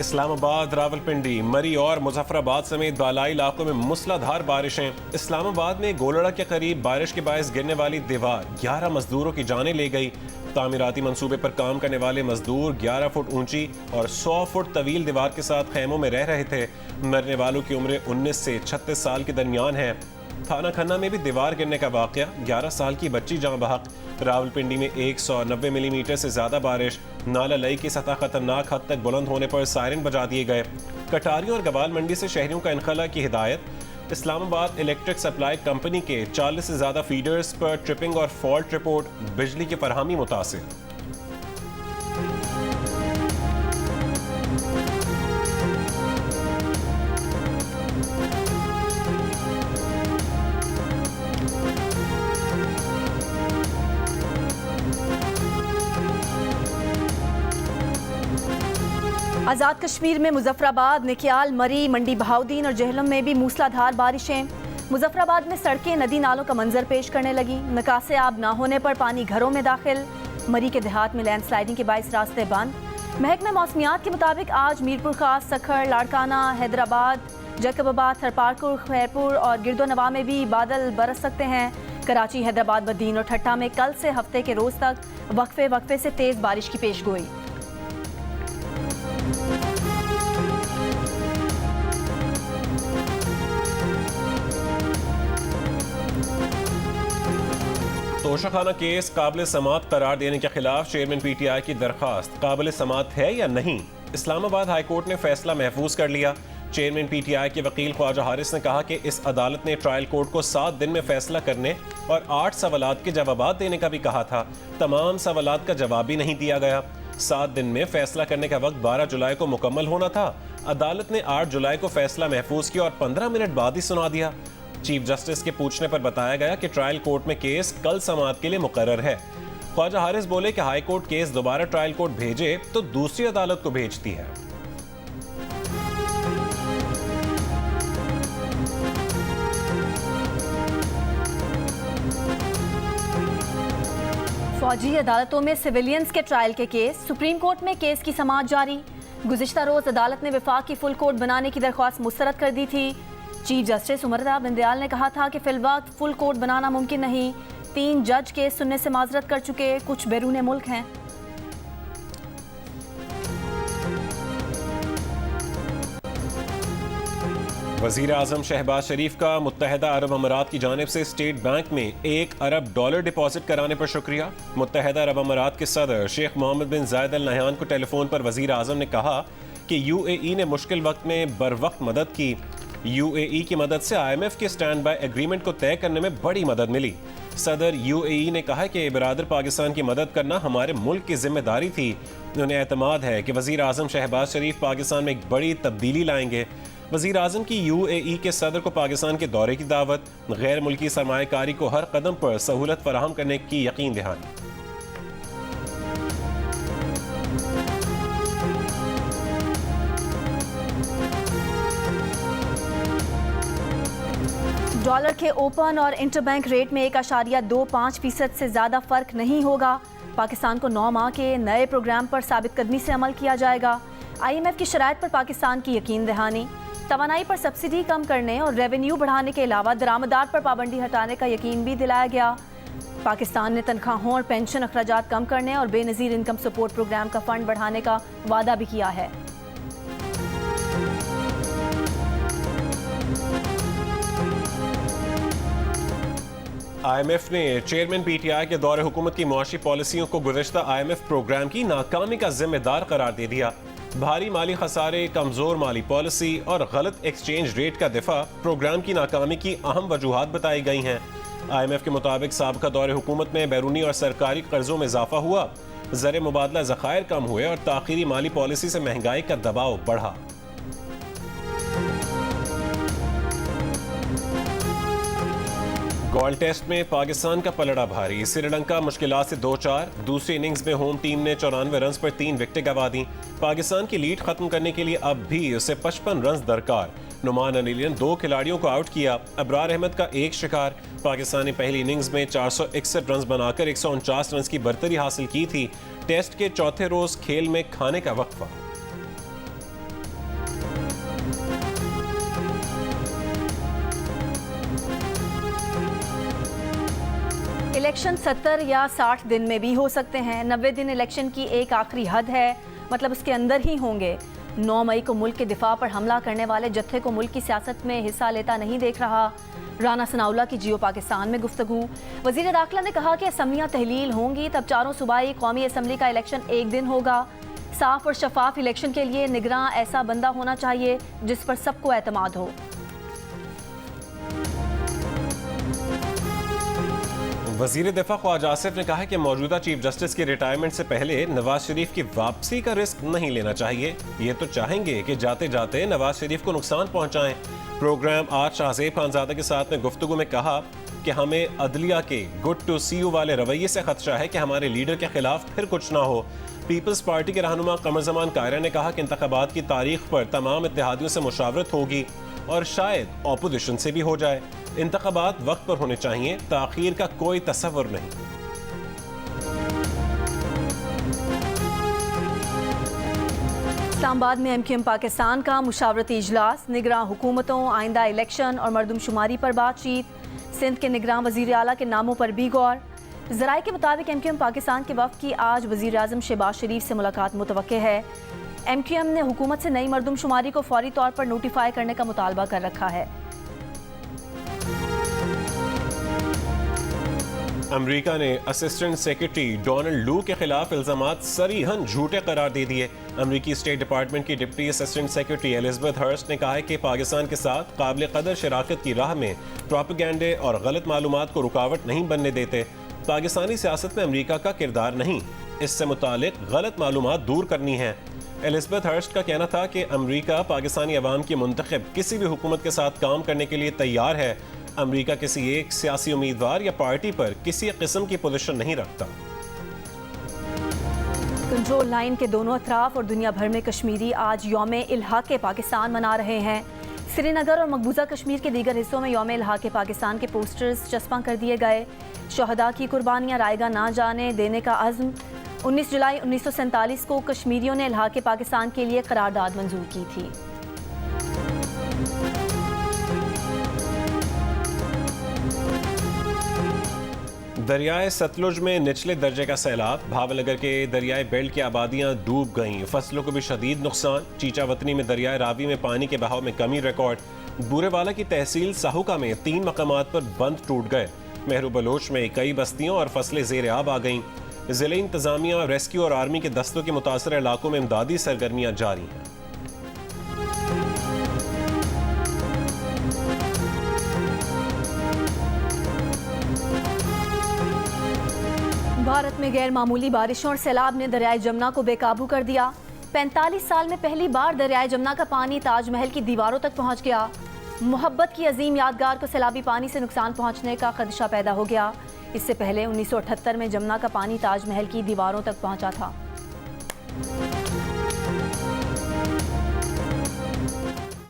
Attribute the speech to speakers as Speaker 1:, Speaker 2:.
Speaker 1: इस्लामाबाद, रावलपिंडी, मरी और मुजफ्फराबाद समेत बालाई इलाकों में मूसलाधार बारिशें। इस्लामाबाद में गोलड़ा के करीब बारिश के बायस गिरने वाली दीवार 11 मजदूरों की जानें ले गई। तामीराती मंसूबे पर काम करने वाले मजदूर 11 फुट ऊंची और 100 फुट तवील दीवार के साथ खैमों में रह रहे थे। मरने वालों की उम्र 19 से 36 साल के दरमियान है। थाना खन्ना में भी दीवार गिरने का वाकया, 11 साल की बच्ची जाँ बहक। रावलपिंडी में 190 मिलीमीटर से ज्यादा बारिश। नाला लई की सतह खतरनाक हद तक बुलंद होने पर सायरन बजा दिए गए। कटारियों और गवाल मंडी से शहरियों का इनखला की हिदायत। इस्लामाबाद इलेक्ट्रिक सप्लाई कंपनी के 40 से ज्यादा फीडर्स पर ट्रिपिंग और फॉल्ट रिपोर्ट। बिजली की फरहमी मुतासिर।
Speaker 2: आज़ाद कश्मीर में मुजफ्फराबाद, निक्याल, मरी, मंडी बहाउद्दीन और जहलम में भी मूसलाधार बारिशें। मुजफ्फराबाद में सड़कें नदी नालों का मंजर पेश करने लगी। निकासे आब न होने पर पानी घरों में दाखिल। मरी के देहात में लैंडस्लाइडिंग के बाइस रास्ते बंद। महकमे मौसमियात के मुताबिक आज मीरपुर खास, सखर, लाड़काना, हैदराबाद, जैकबाबाद, थरपारपुर, खैरपुर और गिरदोनवा में भी बादल बरस सकते हैं। कराची, हैदराबाद, बदीन और ठट्टा में कल से हफ्ते के रोज तक वक्फे वक्फे से तेज बारिश की पेशगोई।
Speaker 1: तोशाखाना केस काबिल समात करार देने के खिलाफ चेयरमैन PTI की दरखास्त काबिल समात है या नहीं। इस्लामाबाद हाई कोर्ट ने फैसला महफूज कर लिया। चेयरमैन PTI के वकील ख्वाजा हारिस ने कहा कि इस अदालत ने ट्रायल कोर्ट को 7 दिन में फैसला करने और 8 सवालात के जवाब देने का भी कहा था। तमाम सवालात का जवाब भी नहीं दिया गया। 7 दिन में फैसला करने का वक्त 12 जुलाई को मुकम्मल होना था। अदालत ने 8 जुलाई को फैसला महफूज किया और 15 मिनट बाद ही सुना दिया। चीफ जस्टिस के पूछने पर बताया गया कि ट्रायल कोर्ट में केस कल समाअत के लिए मुकर्रर है। ख्वाजा हारिस बोले कि हाई कोर्ट केस दोबारा ट्रायल कोर्ट भेजे तो दूसरी अदालत को भेजती है।
Speaker 2: फौजी अदालतों में सिविलियंस के ट्रायल के केस। सुप्रीम कोर्ट में केस की समाअत जारी। गुज़िश्ता रोज अदालत ने विफाक की फुल कोर्ट बनाने की दरख्वास्त मुस्तरद कर दी थी। चीफ जस्टिस उमर बिन दयाल ने कहा था कि फिलवक्त फुल कोर्ट बनाना मुमकिन नहीं। 3 जज केस सुनने से माजरत कर चुके, कुछ बैरून मुल्क हैं।
Speaker 1: वज़ीर आज़म शहबाज शरीफ का मुत्तहदा अरब अमारात की जानिब से स्टेट बैंक में $1 अरब डिपॉजिट कराने पर शुक्रिया। मुत्तहदा अरब अमारात के सदर शेख मोहम्मद बिन जायद अल नहयान को टेलीफोन पर वज़ीर आज़म ने कहा कि UAE ने मुश्किल वक्त में बर वक्त मदद की। UAE की मदद से IMF के स्टैंड बाय एग्रीमेंट को तय करने में बड़ी मदद मिली। सदर UAE ने कहा कि बिरादर पाकिस्तान की मदद करना हमारे मुल्क की जिम्मेदारी थी। उन्हें एतमाद है कि वज़ीर आज़म शहबाज शरीफ पाकिस्तान में एक बड़ी तब्दीली लाएंगे। वज़ीर आज़म की UAE के सदर को पाकिस्तान के दौरे की दावत। गैर मुल्की सरमायाकारी को हर कदम पर सहूलत फराहम करने की यकीन दहानी।
Speaker 2: डॉलर के ओपन और इंटरबैंक रेट में 1.25% से ज़्यादा फ़र्क नहीं होगा। पाकिस्तान को 9 माह के नए प्रोग्राम पर साबित कदमी से अमल किया जाएगा। IMF की शराइत पर पाकिस्तान की यकीन दहानी। तवानाई पर सब्सिडी कम करने और रेवेन्यू बढ़ाने के अलावा दरामदात पर पाबंदी हटाने का यकीन भी दिलाया गया। पाकिस्तान ने तनख्वाहों और पेंशन अखराजात कम करने और बेनज़ीर इनकम सपोर्ट प्रोग्राम का फ़ंड बढ़ाने का वादा भी किया है।
Speaker 1: IMF ने चेयरमैन PTI के दौरे हुकूमत की मुआशी पॉलिसियों को गुज़िश्ता IMF प्रोग्राम की नाकामी का जिम्मेदार करार दे दिया। भारी माली खसारे, कमजोर माली पॉलिसी और गलत एक्सचेंज रेट का दिफा प्रोग्राम की नाकामी की अहम वजूहात बताई गई हैं। IMF के मुताबिक साबका दौरे हुकूमत में बैरूनी और सरकारी कर्जों में इजाफा हुआ, ज़र मुबादला ज़खायर कम हुए और ताख़ीरी माली पॉलिसी से महंगाई का दबाव बढ़ा। गोल्ड टेस्ट में पाकिस्तान का पलड़ा भारी। श्रीलंका मुश्किलात से 2-4। दूसरी इनिंग्स में होम टीम ने 94 रन पर 3 विकेटें गंवा दी। पाकिस्तान की लीड खत्म करने के लिए अब भी उसे 55 रन दरकार। नुमान अनिल ने 2 खिलाड़ियों को आउट किया। अबरार अहमद का 1 शिकार। पाकिस्तान ने पहली इनिंग्स में 461 रन बनाकर 149 रन की बरतरी हासिल की थी। टेस्ट के चौथे रोज खेल में खाने का वक्फा।
Speaker 2: इलेक्शन 70 या 60 दिन में भी हो सकते हैं। 90 दिन इलेक्शन की एक आखिरी हद है, मतलब उसके अंदर ही होंगे। 9 मई को मुल्क के दिफा पर हमला करने वाले जत्थे को मुल्क की सियासत में हिस्सा लेता नहीं देख रहा। राना सनाउल्लाह की जियो पाकिस्तान में गुफ्तगू। वजीर दाखिला ने कहा कि असम्बलियाँ तहलील होंगी तब चारों सूबाई कौमी असम्बली का इलेक्शन एक दिन होगा। साफ और शफाफ इलेक्शन के लिए निगरां ऐसा बंदा होना चाहिए जिस पर सबको एतमाद हो।
Speaker 1: वजीर दिफा ख्वाजा आसिफ ने कहा कि मौजूदा चीफ जस्टिस की रिटायरमेंट से पहले नवाज शरीफ की वापसी का रिस्क नहीं लेना चाहिए। ये तो चाहेंगे कि जाते जाते नवाज शरीफ को नुकसान पहुंचाएं। प्रोग्राम आज शाहजेब खानजादा के साथ में गुफ्तगू में कहा कि हमें अदलिया के गुड टू सी यू वाले रवैये से खदशा है कि हमारे लीडर के खिलाफ फिर कुछ ना हो। पीपल्स पार्टी के रहनुमा कमर जमान कायरा ने कहा कि इंतखाबात की तारीख पर तमाम इत्तेहादियों से मुशावरत होगी और शायद ऑपोजिशन से भी हो जाए। इंतखाबात वक्त पर होने चाहिए, ताखीर का कोई तसव्वुर नहीं।
Speaker 2: इस्लामाबाद में MQM पाकिस्तान का मुशावरती इजलास, निगरां हुकूमतों, आइंदा इलेक्शन और मरदमशुमारी पर बातचीत। सिंध के निगरां वजीर आला के नामों पर भी गौर। ज़राए के मुताबिक MQM पाकिस्तान के वफ़द की आज वज़ीर आज़म शहबाज शरीफ से मुलाकात मुतवक्के है। MQM ने हुकूमत से नई मरदमशुमारी को फौरी तौर पर नोटिफाई करने का मुतालबा कर रखा है।
Speaker 1: अमेरिका ने असिस्टेंट सेक्रेटरी डोनाल्ड लू के खिलाफ इल्जामात सरीहन झूठे करार दे दिए। अमेरिकी स्टेट डिपार्टमेंट की deputy assistant secretary Elizabeth Hurst ने कहा है कि पाकिस्तान के साथ काबिल कदर शराकत की राह में प्रोपेगेंडे और गलत मालूमात को रुकावट नहीं बनने देते। पाकिस्तानी सियासत में अमेरिका का किरदार नहीं, इससे मुतालिक गलत मालूमात दूर करनी है। एलिजाबेथ हर्स्ट का कहना था कि अमेरिका पाकिस्तानी अवाम की मुंतखब किसी भी हुकूमत के साथ काम करने के लिए तैयार है। अमेरिका किसी एक सियासी उम्मीदवार या पार्टी पर किसी किस्म की पोजीशन नहीं रखता।
Speaker 2: कंट्रोल लाइन के दोनों अतराफ और दुनिया भर में कश्मीरी आज यौम इल्हाक़ पाकिस्तान मना रहे हैं। श्रीनगर और मकबूजा कश्मीर के दीगर हिस्सों में यौम इल्हाक़ पाकिस्तान के पोस्टर्स चस्पा कर दिए गए। शहदा की कुर्बानियाँ रायगा ना जाने देने का अज़्म। 19 जुलाई 1947 को कश्मीरियों ने इल्हाक़ पाकिस्तान के लिए करारदाद मंजूर की थी।
Speaker 1: दरियाए सतलुज में निचले दर्जे का सैलाब। भावनगर के दरियाए बेल्ट की आबादियां डूब गईं, फसलों को भी शदीद नुकसान। चीचा वतनी में दरियाए रावी में पानी के बहाव में कमी रिकॉर्ड। बूरेवाला की तहसील साहुका में 3 मकामात पर बंद टूट गए। मेहरू बलोच में कई बस्तियों और फसलें ज़ेर आब आ गईं। ज़िले इंतजामिया, रेस्क्यू और आर्मी के दस्तों के मुतासर इलाकों में इमदादी सरगर्मियाँ जारी हैं।
Speaker 2: भारत में गैर मामूली बारिशों और सैलाब ने दरियाए जमुना को बेकाबू कर दिया। 45 साल में पहली बार दरियाए जमुना का पानी ताजमहल की दीवारों तक पहुंच गया। मोहब्बत की अजीम यादगार को सैलाबी पानी से नुकसान पहुंचने का खदशा पैदा हो गया। इससे पहले 1978 में जमुना का पानी ताजमहल की दीवारों तक पहुंचा था।